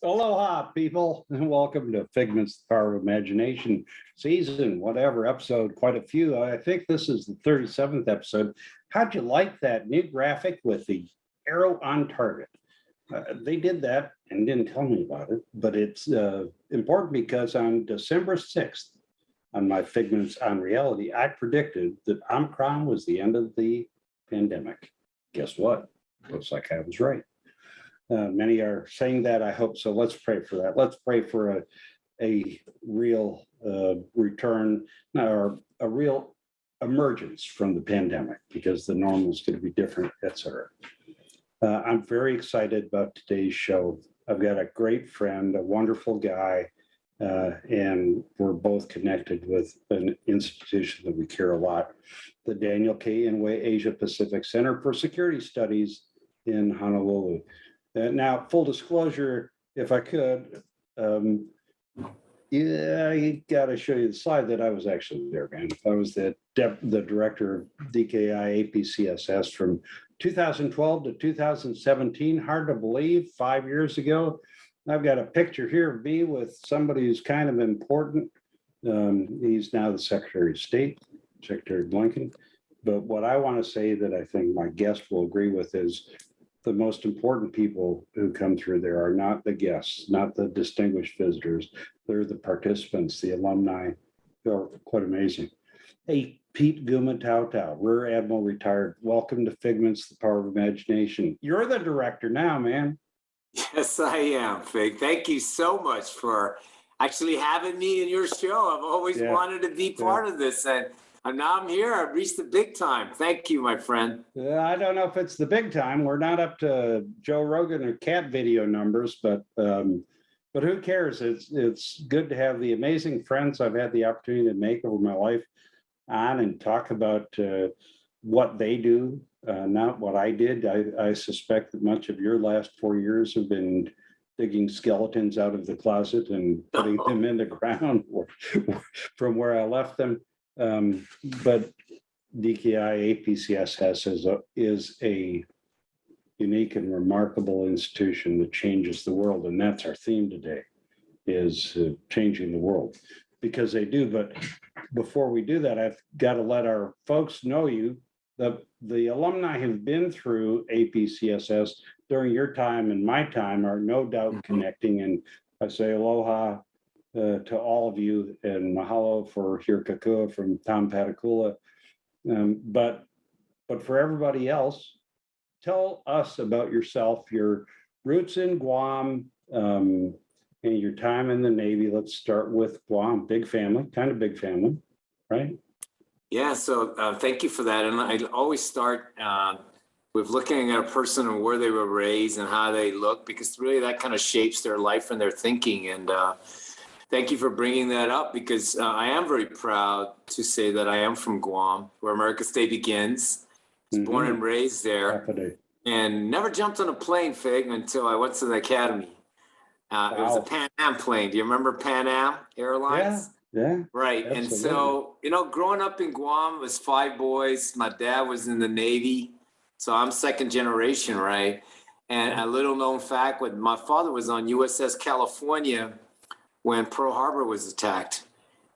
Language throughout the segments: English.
Aloha, people, and welcome to Figments, the Power of Imagination season, whatever episode, quite a few. I think this is the 37th episode. How'd you like that new graphic with the arrow on target? They did that and didn't tell me about it, but it's important because on December 6th, on my Figments on Reality, I predicted that Omicron was the end of the pandemic. Guess what? Looks like I was right. Many are saying that. I hope so. Let's pray for that. Let's pray for a real return or a real emergence from the pandemic, because the normal is going to be different, etc. I'm very excited about today's show. I've got a great friend, a wonderful guy, and we're both connected with an institution that we care a lot, the Daniel K. Inouye Asia Pacific Center for Security Studies in Honolulu. Now, full disclosure, if I could, I got to show you the slide that I was actually there, man. I was the director of DKI APCSS from 2012 to 2017. Hard to believe, 5 years ago. I've got a picture here of me with somebody who's kind of important. He's now the Secretary of State, Secretary Blinken. But what I want to say that I think my guest will agree with is the most important people who come through there are not the guests, not the distinguished visitors. They're the participants, the alumni. They're quite amazing. Hey, Pete Guma Tau Tau, Rear Admiral retired. Welcome to Figments, the Power of Imagination. You're the director now, man. Yes, I am, Fig. Thank you so much for actually having me in your show. I've always wanted to be part of this, and now I'm here. I've reached the big time. Thank you, my friend. I don't know if it's the big time. We're not up to Joe Rogan or cat video numbers, but who cares? It's good to have the amazing friends I've had the opportunity to make over my life on and talk about what they do, not what I did. I suspect that much of your last 4 years have been digging skeletons out of the closet and putting them in the ground from where I left them. But DKI APCSS is a unique and remarkable institution that changes the world. And that's our theme today, is changing the world, because they do. But before we do that, I've got to let our folks know you. The alumni who've been through APCSS during your time and my time are no doubt connecting. And I say aloha to all of you, and mahalo for Hirkakua from Tom Patakula. But for everybody else, tell us about yourself, your roots in Guam, and your time in the Navy. Let's start with Guam. Big family, kind of big family, right? Yeah, so thank you for that. And I always start with looking at a person and where they were raised and how they look, because really that kind of shapes their life and their thinking. And thank you for bringing that up, because I am very proud to say that I am from Guam, where America's Day begins. I was born and raised there, and never jumped on a plane, Fig, until I went to the academy. It was a Pan Am plane. Do you remember Pan Am Airlines? Yeah. Right. Absolutely. And so, growing up in Guam was 5 boys. My dad was in the Navy. So I'm second generation, right? And a little known fact, my father was on USS California when Pearl Harbor was attacked.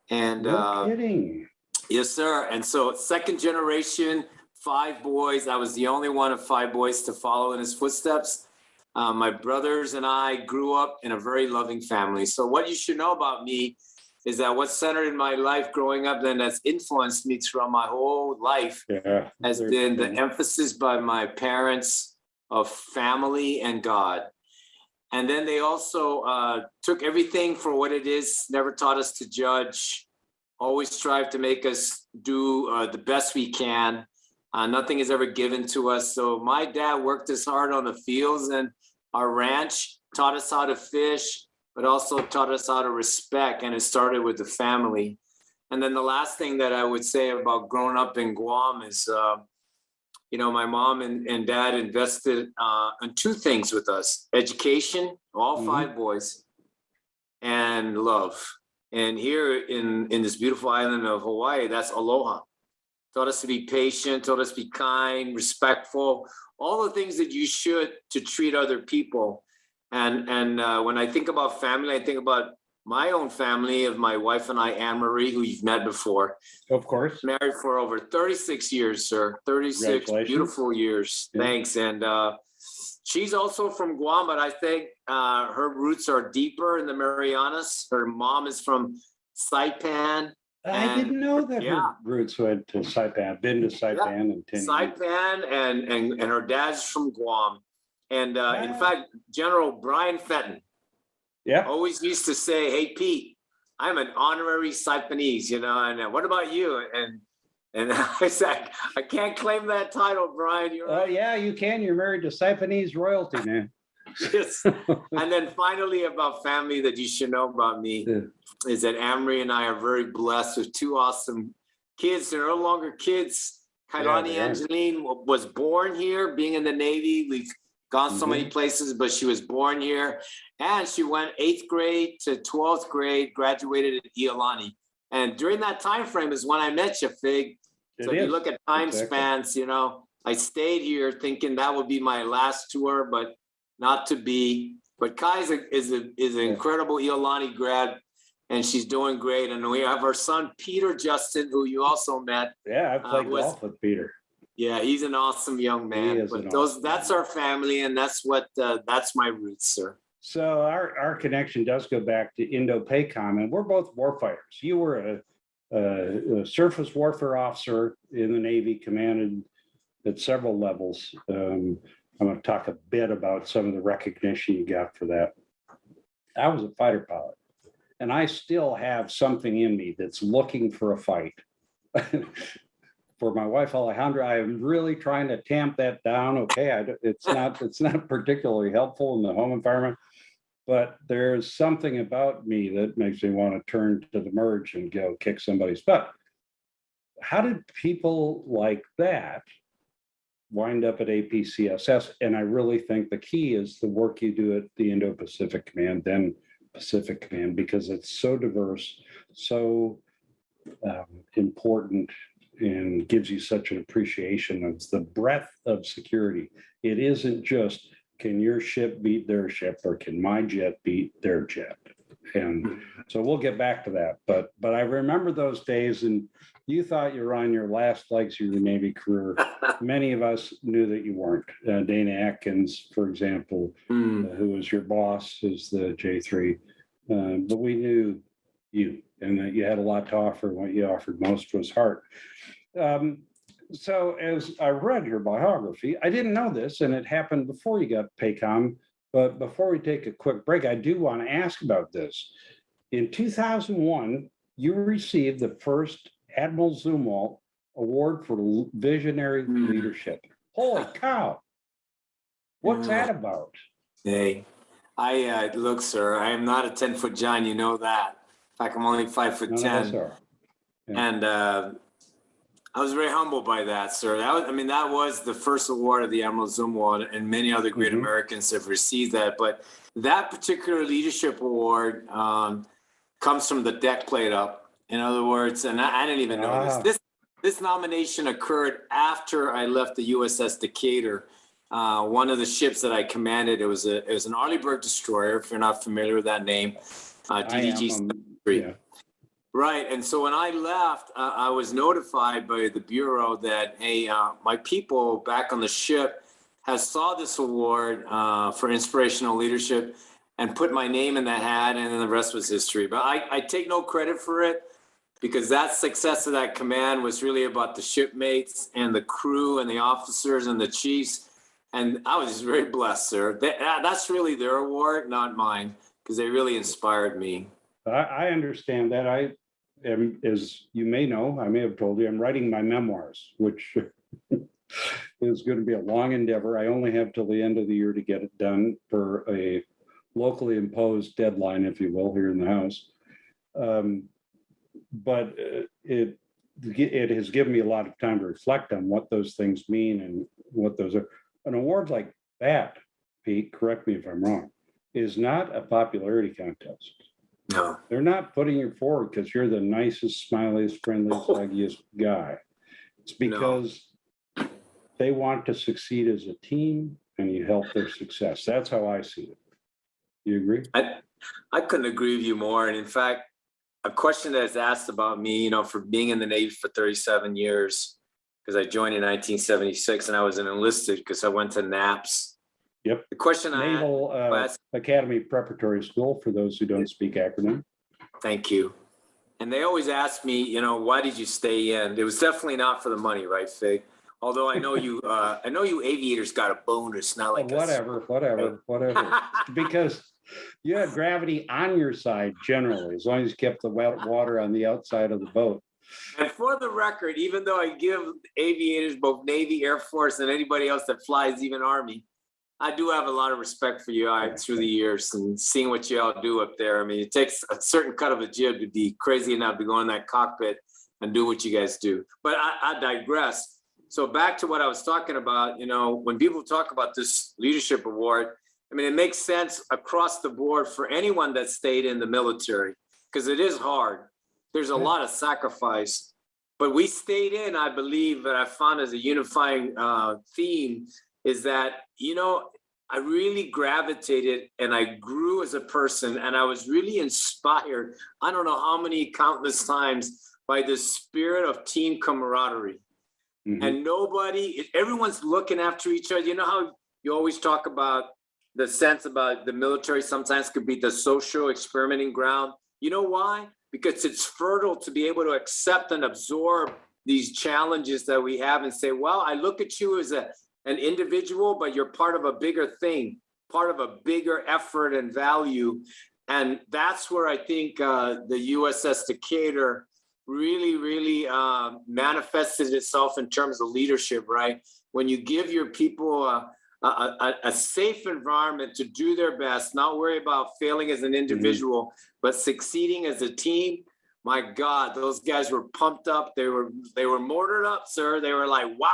And no kidding. Yes, sir. And so second generation, 5 boys. I was the only one of 5 boys to follow in his footsteps. My brothers and I grew up in a very loving family. So what you should know about me is that what's centered in my life growing up, then that's influenced me throughout my whole life, has been the emphasis by my parents of family and God. And then they also took everything for what it is, never taught us to judge, always strive to make us do the best we can. Nothing is ever given to us. So my dad worked as hard on the fields and our ranch, taught us how to fish, but also taught us how to respect. And it started with the family. And then the last thing that I would say about growing up in Guam is, my mom and dad invested in 2 things with us: education, all 5 boys, and love. And here in this beautiful island of Hawaii, that's aloha. Taught us to be patient, taught us to be kind, respectful, all the things that you should to treat other people. And when I think about family, I think about my own family of my wife and I, Anne Marie, who you've met before. Of course. Married for over 36 years, sir. 36 beautiful years. Yeah. Thanks. And she's also from Guam, but I think her roots are deeper in the Marianas. Her mom is from Saipan. I didn't know that her roots went to Saipan. Been to Saipan and Saipan, and her dad's from Guam. And in fact, General Brian Fenton always used to say, "Hey, Pete, I'm an honorary Saipanese, you know, and what about you?" And I said, "I can't claim that title, Brian." Oh, yeah, you can. You're married to Saipanese royalty, man. Yes. And then finally, about family that you should know about me is that Amory and I are very blessed with two awesome kids. They're no longer kids. Kailani Angeline was born here, being in the Navy. We've gone so many places, but she was born here. And she went 8th grade to 12th grade, graduated at Iolani. And during that time frame is when I met you, Fig. So if you look at time spans, you know, I stayed here thinking that would be my last tour, but not to be. But Kai is an incredible Iolani grad, and she's doing great. And we have our son, Peter Justin, who you also met. Yeah, I played golf with Peter. Yeah, he's an awesome young man. But that's our family, and that's my roots, sir. So our connection does go back to Indo-PACOM, and we're both warfighters. You were a surface warfare officer in the Navy, commanded at several levels. I'm going to talk a bit about some of the recognition you got for that. I was a fighter pilot, and I still have something in me that's looking for a fight. For my wife Alejandra, I am really trying to tamp that down. Okay, it's not particularly helpful in the home environment, but there's something about me that makes me want to turn to the merge and go kick somebody's butt. How did people like that wind up at APCSS? And I really think the key is the work you do at the Indo-Pacific Command, then Pacific Command, because it's so diverse, so important, and gives you such an appreciation of the breadth of security. It isn't just, can your ship beat their ship, or can my jet beat their jet? And so we'll get back to that. But I remember those days, and you thought you were on your last legs of your Navy career. Many of us knew that you weren't. Dana Atkins, for example, who was your boss, is the J3. But we knew you, and that you had a lot to offer. And what you offered most was heart. So as I read your biography, I didn't know this, and it happened before you got PACOM. But before we take a quick break, I do want to ask about this. In 2001, you received the first Admiral Zumwalt Award for Visionary Leadership. Holy cow! What's that about? Hey, look, sir, I am not a 10-foot giant. You know that. In fact, I'm only 5'10". And I was very humbled by that, sir. That was the first award of the Admiral Zumwalt, and many other great Americans have received that. But that particular leadership award comes from the deck plate up. In other words, and I didn't even know this. This nomination occurred after I left the USS Decatur. One of the ships that I commanded, it was an Arleigh destroyer, if you're not familiar with that name, DDG-73. Right, and so when I left, I was notified by the Bureau that, hey, my people back on the ship has saw this award for inspirational leadership and put my name in the hat, and then the rest was history. But I take no credit for it, because that success of that command was really about the shipmates and the crew and the officers and the chiefs. And I was just very blessed, sir. That's really their award, not mine, because they really inspired me. I understand that. I am, as you may know, I may have told you, I'm writing my memoirs, which is going to be a long endeavor. I only have till the end of the year to get it done for a locally imposed deadline, if you will, here in the house. But it has given me a lot of time to reflect on what those things mean and what those are. An award like that, Pete, correct me if I'm wrong, is not a popularity contest. No. They're not putting you forward because you're the nicest, smiliest, friendliest, huggiest guy. It's because they want to succeed as a team, and you help their success. That's how I see it. You agree? I couldn't agree with you more. And in fact, a question that is asked about me, for being in the Navy for 37 years, because I joined in 1976 and I was an enlisted because I went to NAPS. Yep. The question Naval Academy Preparatory School, for those who don't speak acronym. Thank you. And they always ask me, why did you stay in? It was definitely not for the money, right, Fig? Although I know you, aviators got a bonus, not like whatever. Because you had gravity on your side generally, as long as you kept the wet water on the outside of the boat. And for the record, even though I give aviators, both Navy, Air Force, and anybody else that flies, even Army, I do have a lot of respect for you through the years and seeing what you all do up there. I mean, it takes a certain cut of a jib to be crazy enough to go in that cockpit and do what you guys do. But I digress. So back to what I was talking about, when people talk about this leadership award, I mean, it makes sense across the board for anyone that stayed in the military, because it is hard. There's a lot of sacrifice, but we stayed in, I believe, that I found as a unifying theme is that, I really gravitated and I grew as a person, and I was really inspired. I don't know how many countless times by the spirit of team camaraderie. Mm-hmm. And everyone's looking after each other. You know how you always talk about the sense about the military sometimes could be the social experimenting ground. You know why? Because it's fertile to be able to accept and absorb these challenges that we have and say, well, I look at you as an individual, but you're part of a bigger thing, part of a bigger effort and value. And that's where I think the USS Decatur really manifested itself in terms of leadership, right? When you give your people a safe environment to do their best, not worry about failing as an individual, but succeeding as a team. My God, those guys were pumped up. They were mortared up, sir. They were like, wow,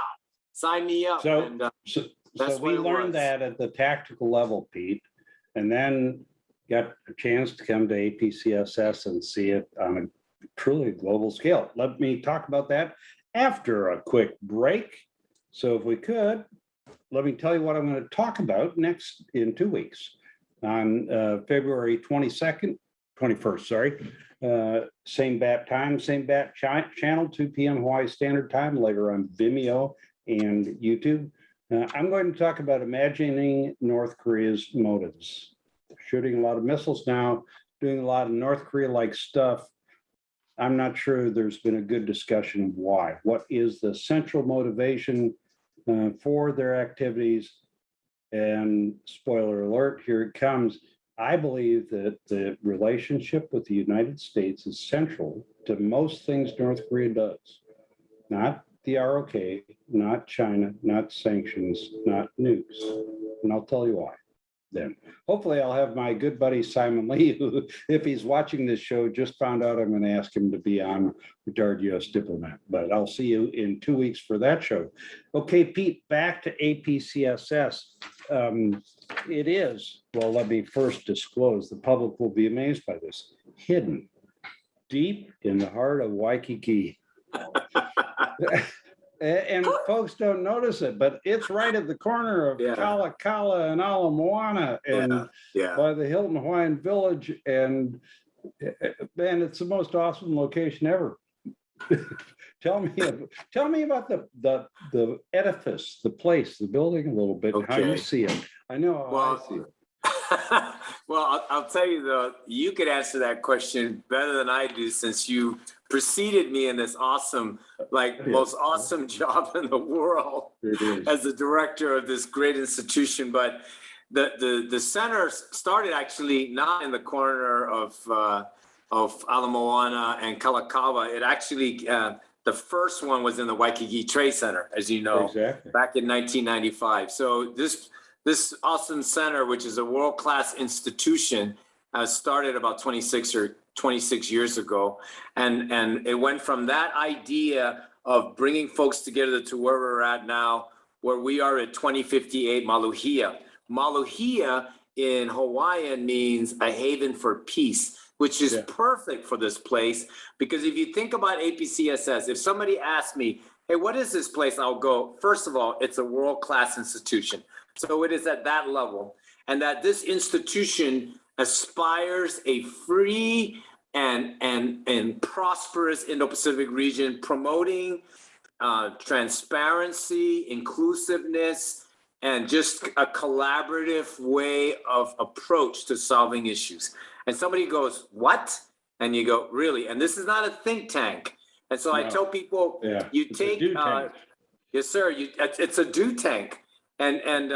sign me up. So we learned that at the tactical level, Pete, and then got a chance to come to APCSS and see it on a truly global scale. Let me talk about that after a quick break. So if we could, let me tell you what I'm going to talk about next in 2 weeks on February 21st, sorry. Same bat time, same bat channel, 2 p.m. Hawaii Standard Time, later on Vimeo and YouTube. I'm going to talk about imagining North Korea's motives. They're shooting a lot of missiles now, doing a lot of North Korea-like stuff. I'm not sure there's been a good discussion of why. What is the central motivation for their activities? And spoiler alert, here it comes. I believe that the relationship with the United States is central to most things North Korea does. Not the ROK, not China, not sanctions, not nukes. And I'll tell you why then. Hopefully I'll have my good buddy Simon Lee, who, if he's watching this show, just found out I'm going to ask him to be on, retired U.S. diplomat. But I'll see you in 2 weeks for that show. Okay, Pete, back to APCSS. It is, well, let me first disclose, the public will be amazed by this, hidden deep in the heart of Waikiki. And folks don't notice it, but it's right at the corner of Kalakala and Ala Moana and by the Hilton Hawaiian Village. And man, it's the most awesome location ever. Tell me about the edifice, the place, the building a little bit, and how you see it. I know how I see it. Well, I'll tell you though, you could answer that question better than I do, since you preceded me in this awesome, most awesome job in the world as the director of this great institution. But the center started actually not in the corner of Ala Moana and Kalakaua. It actually the first one was in the Waikiki Trade Center, as you know, back in 1995. So this awesome center, which is a world-class institution, started about 26 years ago. And it went from that idea of bringing folks together to where we're at now, where we are at 2058 Maluhia. Maluhia in Hawaiian means a haven for peace, which is perfect for this place. Because if you think about APCSS, if somebody asks me, hey, what is this place? I'll go, first of all, it's a world-class institution. So it is at that level. and that this institution aspires a free and prosperous Indo-Pacific region, promoting transparency, inclusiveness, and just a collaborative way of approach to solving issues. And somebody goes, what? And you go, really? And this is not a think tank. And so I tell people, you take, yes, sir, it's a do tank. And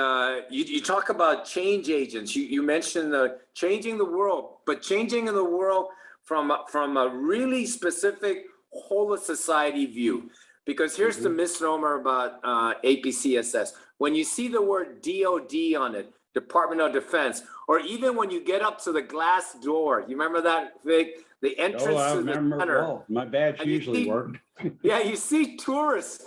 you talk about change agents. You mentioned changing the world, but changing in the world from a really specific whole of society view. Because here's the misnomer about APCSS. When you see the word DOD on it, Department of Defense, or even when you get up to the glass door, you remember that, Vic? The entrance to the center. Well, my badge usually worked. Yeah, you see tourists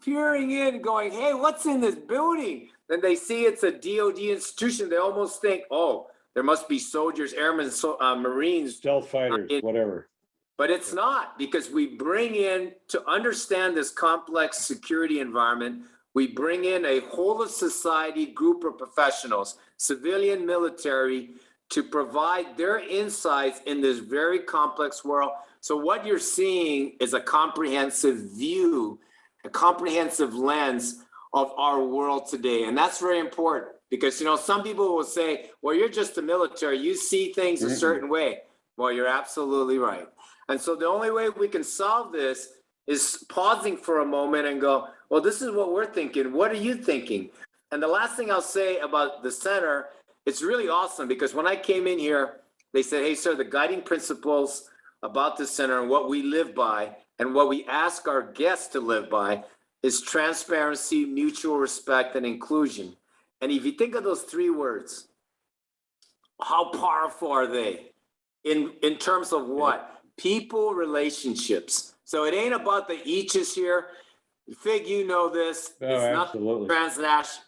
peering in going, hey, what's in this building? Then they see it's a DOD institution. They almost think, oh, there must be soldiers, airmen, Marines. Stealth fighters, whatever. But it's not, because we bring in, to understand this complex security environment, we bring in a whole of society group of professionals, civilian, military, to provide their insights in this very complex world. So what you're seeing is a comprehensive view, a comprehensive lens of our world today. And that's very important, because, you know, some people will say, well, you're just the military, you see things a certain way. Well, you're absolutely right. And so the only way we can solve this is pausing for a moment and go, well, this is what we're thinking. What are you thinking? And the last thing I'll say about the center, it's really awesome, because when I came in here, they said, hey, sir, the guiding principles about the center and what we live by and what we ask our guests to live by is transparency, mutual respect, and inclusion. And if you think of those three words, how powerful are they in terms of what? People relationships. So it ain't about the eaches here. Fig, you know this. Oh, it's absolutely.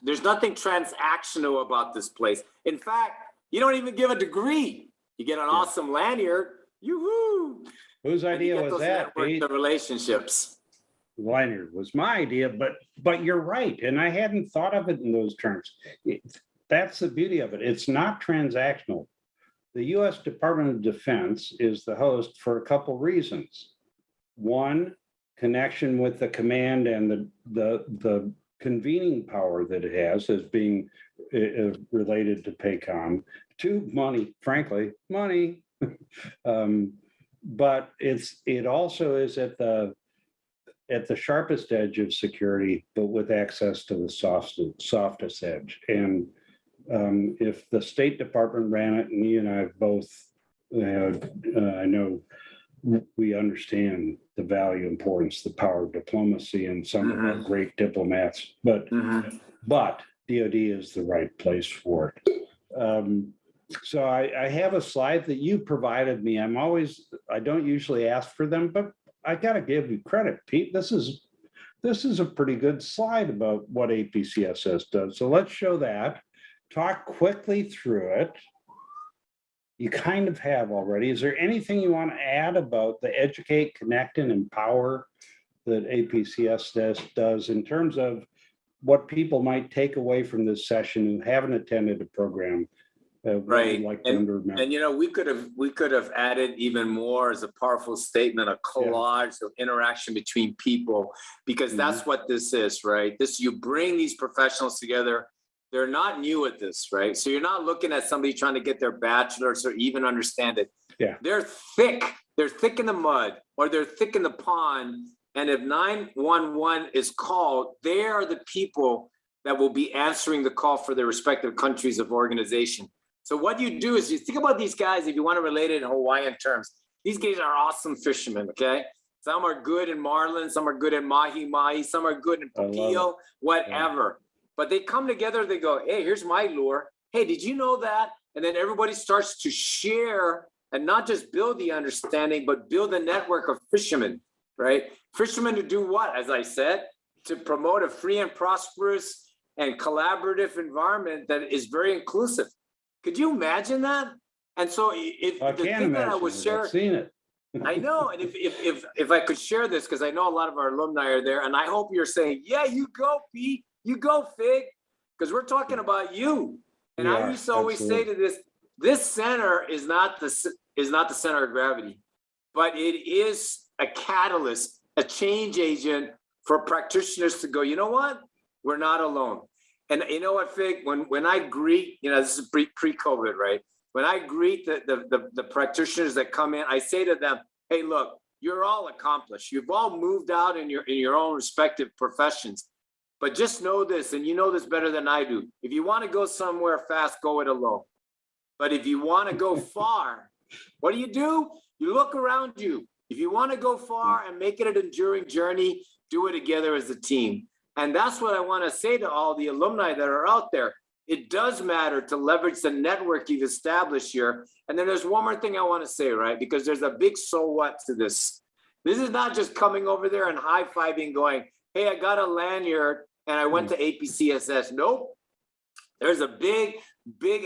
There's nothing transactional about this place. In fact, you don't even give a degree. You get an awesome lanyard. Yoo-hoo! Whose idea was that, Pete? The relationships. Lanyard was my idea, but you're right. And I hadn't thought of it in those terms. That's the beauty of it. It's not transactional. The U.S. Department of Defense is the host for a couple reasons. One, connection with the command and the convening power that it has as being related to PACOM. Two, money, frankly, money. But it also is at the sharpest edge of security, but with access to the softest edge. And if the State Department ran it, and you and I have both, I know we understand the value, importance, the power of diplomacy, and some of our great diplomats, but DOD is the right place for it. So I have a slide that you provided me. I don't usually ask for them, but I got to give you credit, Pete. This is a pretty good slide about what APCSS does. So let's show that. Talk quickly through it. You kind of have already. Is there anything you want to add about the educate, connect, and empower that APCSS does in terms of what people might take away from this session who haven't attended a program? Right. Like and you know, we could have added even more as a powerful statement, a collage of interaction between people, because that's what this is, right? You bring these professionals together. They're not new at this, right? So you're not looking at somebody trying to get their bachelor's or even understand it. Yeah. They're thick in the mud, or they're thick in the pond. And if 911 is called, they are the people that will be answering the call for their respective countries of organization. So what you do is you think about these guys, if you want to relate it in Hawaiian terms, these guys are awesome fishermen, okay? Some are good in marlin, some are good in mahi-mahi, some are good in papio, whatever. Yeah. But they come together, they go, hey, here's my lure. Hey, did you know that? And then everybody starts to share and not just build the understanding, but build a network of fishermen, right? Fishermen to do what, as I said? To promote a free and prosperous and collaborative environment that is very inclusive. Could you imagine that? And so I've seen it. I know, and if I could share this, because I know a lot of our alumni are there, and I hope you're saying, yeah, you go, Pete, you go, Fig, because we're talking about you. And We I are, used to always say to this center is not the center of gravity, but it is a catalyst, a change agent for practitioners to go, you know what? We're not alone. And you know what, Fig, when I greet, this is pre-COVID, right? When I greet the practitioners that come in, I say to them, hey, look, you're all accomplished. You've all moved out in your own respective professions. But just know this, and you know this better than I do. If you want to go somewhere fast, go it alone. But if you want to go far, what do? You look around you. If you want to go far and make it an enduring journey, do it together as a team. And that's what I want to say to all the alumni that are out there. It does matter to leverage the network you've established here. And then there's one more thing I want to say, right? Because there's a big so what to this. This is not just coming over there and high-fiving going, hey, I got a lanyard and I went to APCSS. Nope. There's a big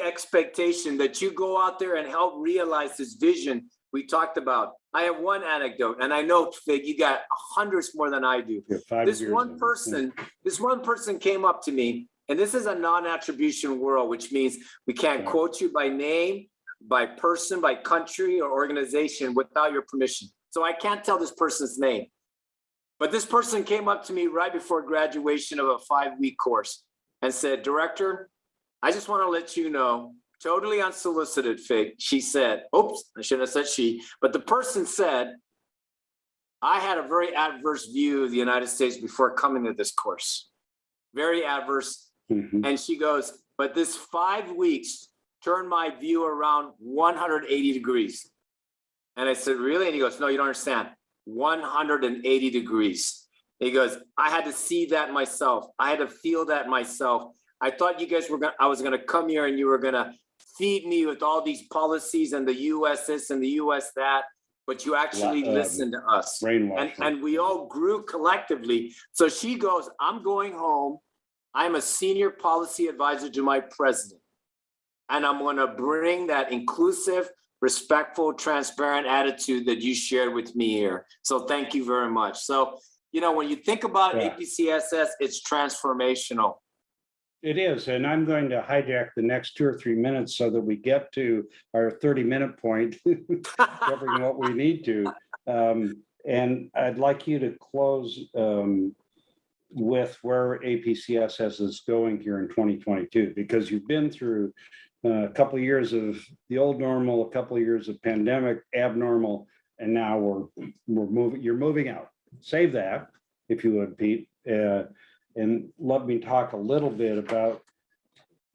expectation that you go out there and help realize this vision we talked about. I have one anecdote, and I know, Fig, you got hundreds more than I do. This one person came up to me, and this is a non-attribution world, which means we can't quote you by name, by person, by country, or organization without your permission. So I can't tell this person's name. But this person came up to me right before graduation of a 5-week course and said, Director, I just want to let you know, totally unsolicited, Fig, she said, oops, I shouldn't have said she, but the person said, I had a very adverse view of the United States before coming to this course. Very adverse. Mm-hmm. And she goes, but this 5 weeks turned my view around 180 degrees. And I said, really? And he goes, no, you don't understand. 180 degrees. He goes, I had to see that myself. I had to feel that myself. I thought you guys I was gonna come here and you were gonna feed me with all these policies and the US this and the US that, but you actually listened to us. And we all grew collectively. So she goes, I'm going home. I'm a senior policy advisor to my president. And I'm gonna bring that inclusive, respectful, transparent attitude that you shared with me here. So thank you very much. So, when you think about APCSS, it's transformational. It is, and I'm going to hijack the next 2 or 3 minutes so that we get to our 30-minute point, covering what we need to. And I'd like you to close with where APCSS is going here in 2022, because you've been through a couple of years of the old normal, a couple of years of pandemic, abnormal, and now we're moving. You're moving out. Save that, if you would, Pete. And let me talk a little bit about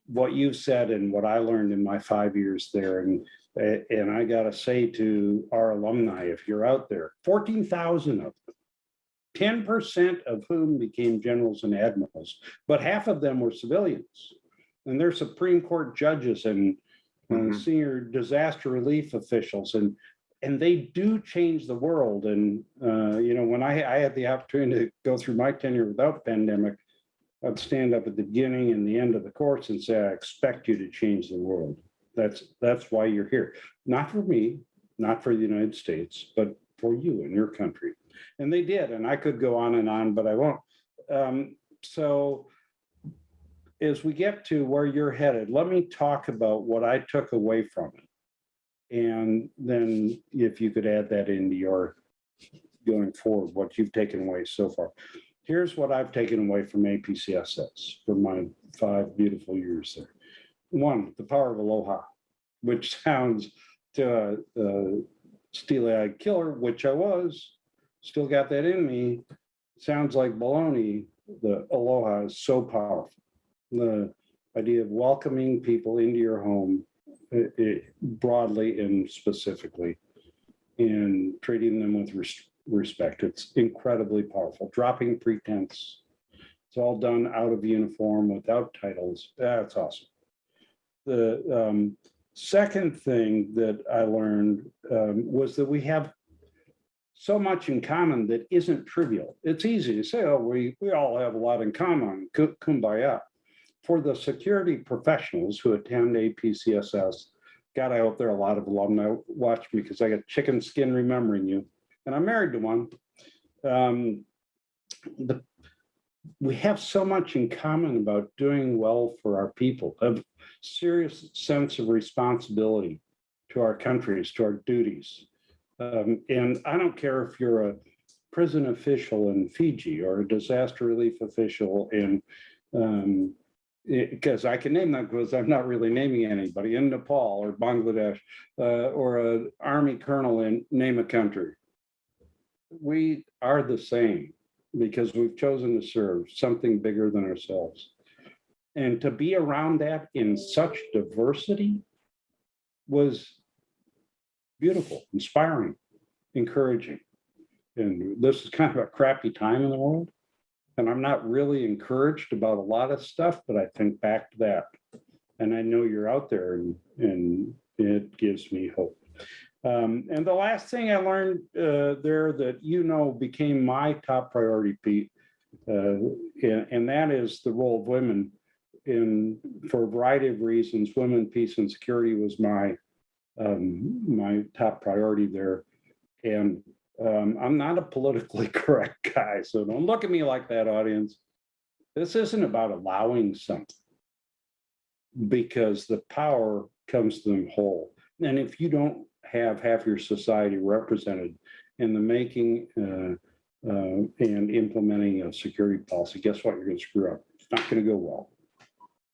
what you've said and what I learned in my 5 years there. And I got to say to our alumni, if you're out there, 14,000 of them, 10% of whom became generals and admirals, but half of them were civilians. And they're Supreme Court judges and senior disaster relief officials. And they do change the world. And, when I had the opportunity to go through my tenure without pandemic, I'd stand up at the beginning and the end of the course and say, I expect you to change the world. That's why you're here. Not for me, not for the United States, but for you and your country. And they did. And I could go on, but I won't. So as we get to where you're headed, let me talk about what I took away from it. And then if you could add that into your going forward, what you've taken away so far. Here's what I've taken away from APCSS from my 5 beautiful years there. 1, the power of aloha, which sounds to a steely-eyed killer, which I was, still got that in me. Sounds like baloney. The aloha is so powerful. The idea of welcoming people into your home, broadly and specifically, and treating them with respect. It's incredibly powerful. Dropping pretense. It's all done out of uniform without titles. That's awesome. The second thing that I learned was that we have so much in common that isn't trivial. It's easy to say, oh, we all have a lot in common, kumbaya. For the security professionals who attend APCSS, God, I hope there are a lot of alumni watch me because I got chicken skin remembering you. And I'm married to one. we have so much in common about doing well for our people, a serious sense of responsibility to our countries, to our duties. And I don't care if you're a prison official in Fiji or a disaster relief official in, because I can name them because I'm not really naming anybody, in Nepal or Bangladesh, or an army colonel in name a country. We are the same because we've chosen to serve something bigger than ourselves. And to be around that in such diversity was beautiful, inspiring, encouraging. And this is kind of a crappy time in the world. And I'm not really encouraged about a lot of stuff, but I think back to that. And I know you're out there, and it gives me hope. And the last thing I learned there that became my top priority, Pete, and that is the role of women for a variety of reasons. Women, peace, and security was my top priority there. And I'm not a politically correct guy, so don't look at me like that, audience. This isn't about allowing something, because the power comes to them whole. And if you don't have half your society represented in the making and implementing a security policy, guess what? You're going to screw up. It's not going to go well.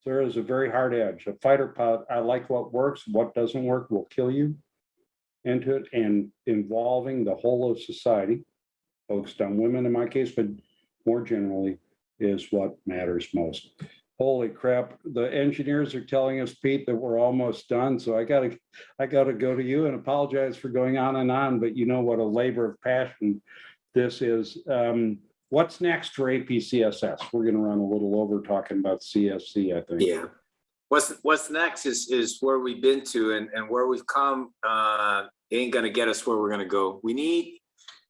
There is a very hard edge. A fighter pilot, I like what works. What doesn't work will kill you into it. And involving the whole of society, focused on women in my case, but more generally, is what matters most. Holy crap, the engineers are telling us, Pete, that we're almost done. So I gotta go to you and apologize for going on, but you know what a labor of passion this is. What's next for APCSS? We're gonna run a little over talking about CSC, I think. Yeah. What's next is where we've been to and where we've come ain't gonna get us where we're gonna go. We need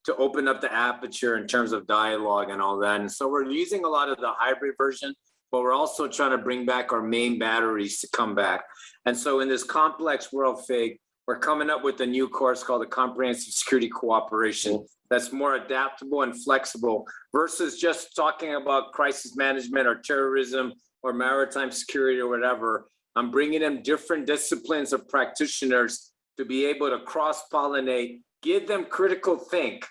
to open up the aperture in terms of dialogue and all that. And so we're using a lot of the hybrid version, but we're also trying to bring back our main batteries to come back. And so in this complex world, Fig, we're coming up with a new course called the Comprehensive Security Cooperation that's more adaptable and flexible versus just talking about crisis management or terrorism or maritime security or whatever. I'm bringing in different disciplines of practitioners to be able to cross-pollinate, give them critical think,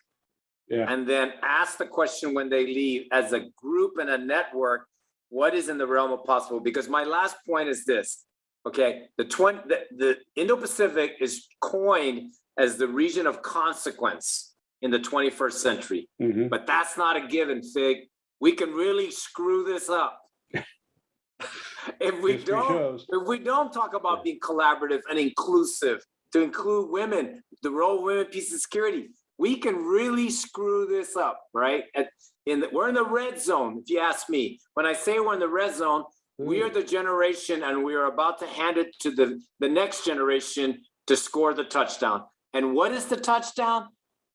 and then ask the question when they leave as a group and a network, what is in the realm of possible? Because my last point is this, okay? The Indo-Pacific is coined as the region of consequence in the 21st century, but that's not a given, Fig. We can really screw this up. If we don't talk about being collaborative and inclusive, to include women, the role of women, peace and security, we can really screw this up, right? We're in the red zone, if you ask me. When I say we're in the red zone, we are the generation and we are about to hand it to the next generation to score the touchdown. And what is the touchdown?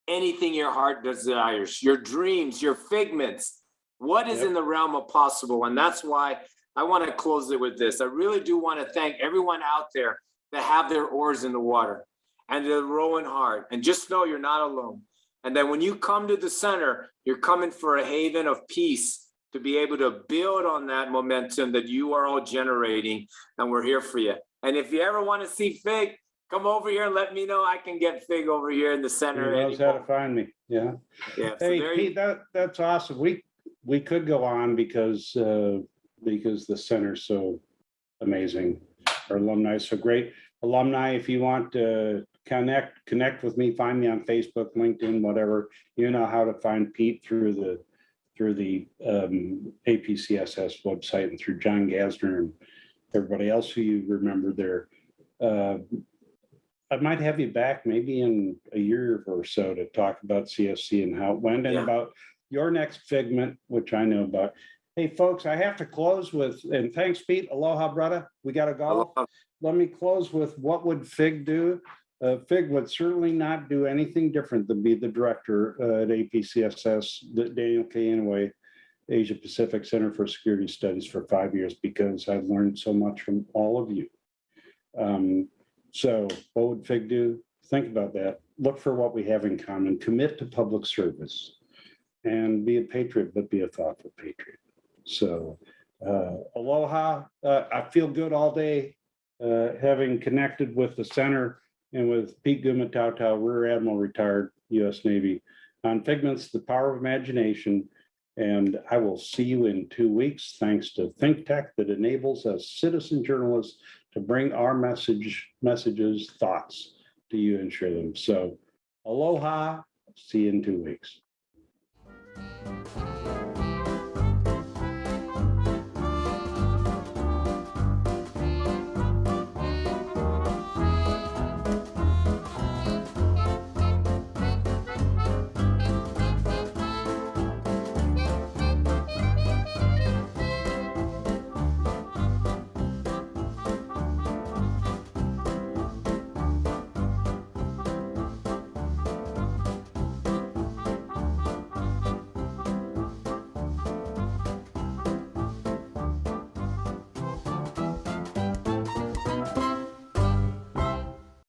Anything your heart desires, your dreams, your figments. What is in the realm of possible? And that's why I want to close it with this. I really do want to thank everyone out there that have their oars in the water and they're rowing hard. And just know you're not alone. And then when you come to the center, you're coming for a haven of peace to be able to build on that momentum that you are all generating. And we're here for you. And if you ever want to see Fig, come over here and let me know. I can get Fig over here in the center. He knows how to find me. Yeah. Hey, so Pete, that's awesome. We could go on because the center's so amazing. Our alumni so great. Alumni, if you want to connect with me, find me on Facebook, LinkedIn, whatever. You know how to find Pete through the APCSS website and through John Gasner and everybody else who you remember there. I might have you back maybe in a year or so to talk about CSC and how it went and about your next Figment, which I know about. Hey, folks, I have to close with, and thanks, Pete. Aloha, brother. We got to go. Aloha. Let me close with what would Fig do? Fig would certainly not do anything different than be the director at APCSS, the Daniel K. Inouye Asia Pacific Center for Security Studies for 5 years, because I've learned so much from all of you. So what would Fig do? Think about that. Look for what we have in common. Commit to public service and be a patriot, but be a thoughtful patriot. So aloha. I feel good all day having connected with the center and with Pete Gumatau, Rear Admiral, retired U.S. Navy, on Figments, the Power of Imagination. And I will see you in 2 weeks, thanks to ThinkTech that enables us citizen journalists to bring our messages, thoughts to you and share them. So aloha, see you in 2 weeks.